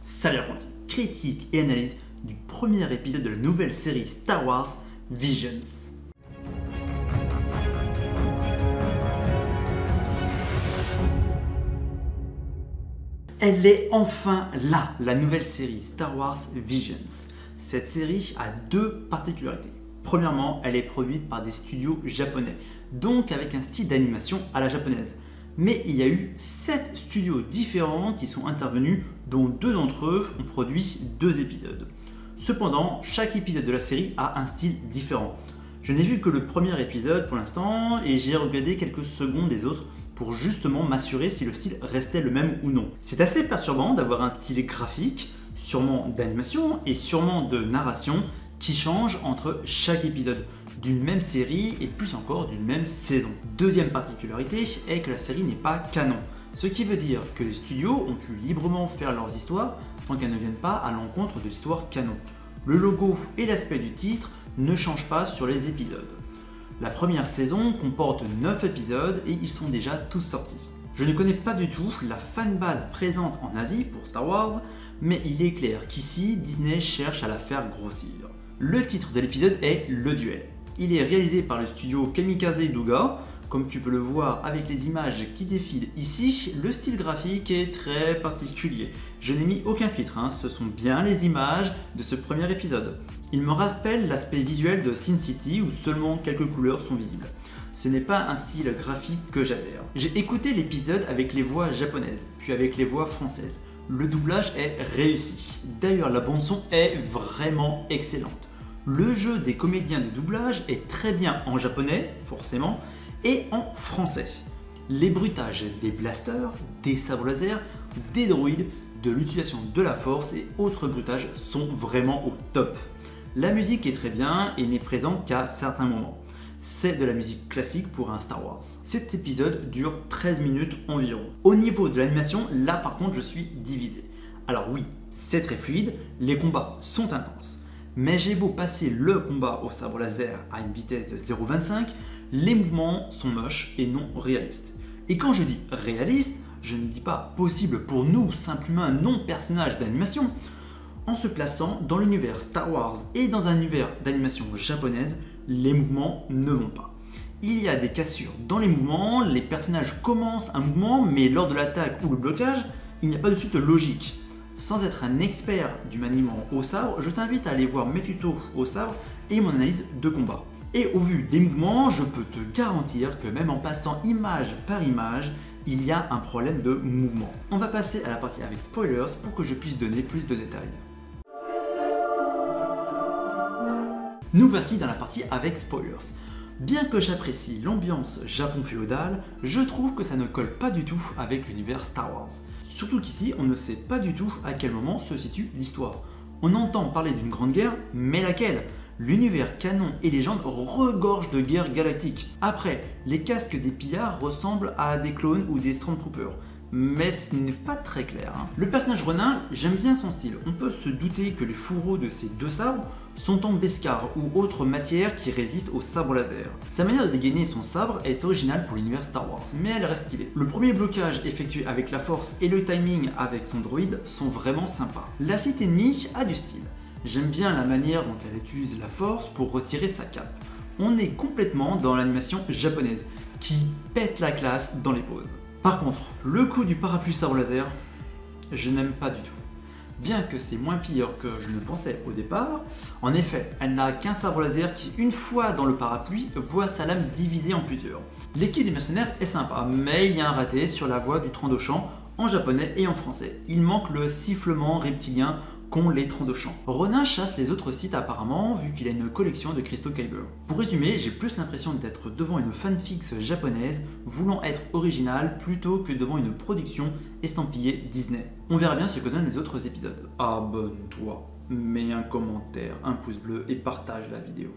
Salut apprentis, critique et analyse du premier épisode de la nouvelle série Star Wars Visions. Elle est enfin là, la nouvelle série Star Wars Visions. Cette série a deux particularités. Premièrement, elle est produite par des studios japonais, donc avec un style d'animation à la japonaise. Mais il y a eu 7 studios différents qui sont intervenus, dont 2 d'entre eux ont produit 2 épisodes. Cependant, chaque épisode de la série a un style différent. Je n'ai vu que le premier épisode pour l'instant et j'ai regardé quelques secondes des autres pour justement m'assurer si le style restait le même ou non. C'est assez perturbant d'avoir un style graphique, sûrement d'animation et sûrement de narration qui change entre chaque épisode d'une même série et plus encore d'une même saison. Deuxième particularité est que la série n'est pas canon, ce qui veut dire que les studios ont pu librement faire leurs histoires tant qu'elles ne viennent pas à l'encontre de l'histoire canon. Le logo et l'aspect du titre ne changent pas sur les épisodes. La première saison comporte 9 épisodes et ils sont déjà tous sortis. Je ne connais pas du tout la fanbase présente en Asie pour Star Wars, mais il est clair qu'ici Disney cherche à la faire grossir. Le titre de l'épisode est Le Duel. Il est réalisé par le studio Kamikaze Douga. Comme tu peux le voir avec les images qui défilent ici, le style graphique est très particulier. Je n'ai mis aucun filtre, ce sont bien les images de ce premier épisode. Il me rappelle l'aspect visuel de Sin City où seulement quelques couleurs sont visibles. Ce n'est pas un style graphique que j'adhère. J'ai écouté l'épisode avec les voix japonaises, puis avec les voix françaises. Le doublage est réussi. D'ailleurs, la bande-son est vraiment excellente. Le jeu des comédiens de doublage est très bien en japonais, forcément, et en français. Les bruitages des blasters, des sabres laser, des droïdes, de l'utilisation de la force et autres bruitages sont vraiment au top. La musique est très bien et n'est présente qu'à certains moments. C'est de la musique classique pour un Star Wars. Cet épisode dure 13 minutes environ. Au niveau de l'animation, là par contre je suis divisé. Alors oui, c'est très fluide, les combats sont intenses. Mais j'ai beau passer le combat au sabre laser à une vitesse de 0,25, les mouvements sont moches et non réalistes. Et quand je dis réaliste, je ne dis pas possible pour nous, simplement un non-personnage d'animation. En se plaçant dans l'univers Star Wars et dans un univers d'animation japonaise, les mouvements ne vont pas. Il y a des cassures dans les mouvements, les personnages commencent un mouvement, mais lors de l'attaque ou le blocage, il n'y a pas de suite logique. Sans être un expert du maniement au sabre, je t'invite à aller voir mes tutos au sabre et mon analyse de combat. Et au vu des mouvements, je peux te garantir que même en passant image par image, il y a un problème de mouvement. On va passer à la partie avec spoilers pour que je puisse donner plus de détails. Nous voici dans la partie avec spoilers. Bien que j'apprécie l'ambiance Japon féodal, je trouve que ça ne colle pas du tout avec l'univers Star Wars. Surtout qu'ici, on ne sait pas du tout à quel moment se situe l'histoire. On entend parler d'une grande guerre, mais laquelle ? L'univers canon et légende regorge de guerres galactiques. Après, les casques des pillards ressemblent à des clones ou des Stormtroopers. Mais ce n'est pas très clair. Le personnage Ronin, j'aime bien son style. On peut se douter que les fourreaux de ces deux sabres sont en beskar ou autre matière qui résiste au sabre laser. Sa manière de dégainer son sabre est originale pour l'univers Star Wars, mais elle reste stylée. Le premier blocage effectué avec la force et le timing avec son droïde sont vraiment sympas. La cité ennemie a du style. J'aime bien la manière dont elle utilise la force pour retirer sa cape. On est complètement dans l'animation japonaise, qui pète la classe dans les pauses. Par contre, le coup du parapluie sabre laser, je n'aime pas du tout. Bien que c'est moins pire que je ne pensais au départ, en effet, elle n'a qu'un sabre laser qui, une fois dans le parapluie, voit sa lame divisée en plusieurs. L'équipe des mercenaires est sympa, mais il y a un raté sur la voix du Trandoshan en japonais et en français. Il manque le sifflement reptilien qu'ont les Trandoshan. Ronin chasse les autres sites apparemment, vu qu'il a une collection de cristaux Kyber. Pour résumer, j'ai plus l'impression d'être devant une fanfics japonaise voulant être originale plutôt que devant une production estampillée Disney. On verra bien ce que donnent les autres épisodes. Abonne-toi, mets un commentaire, un pouce bleu et partage la vidéo.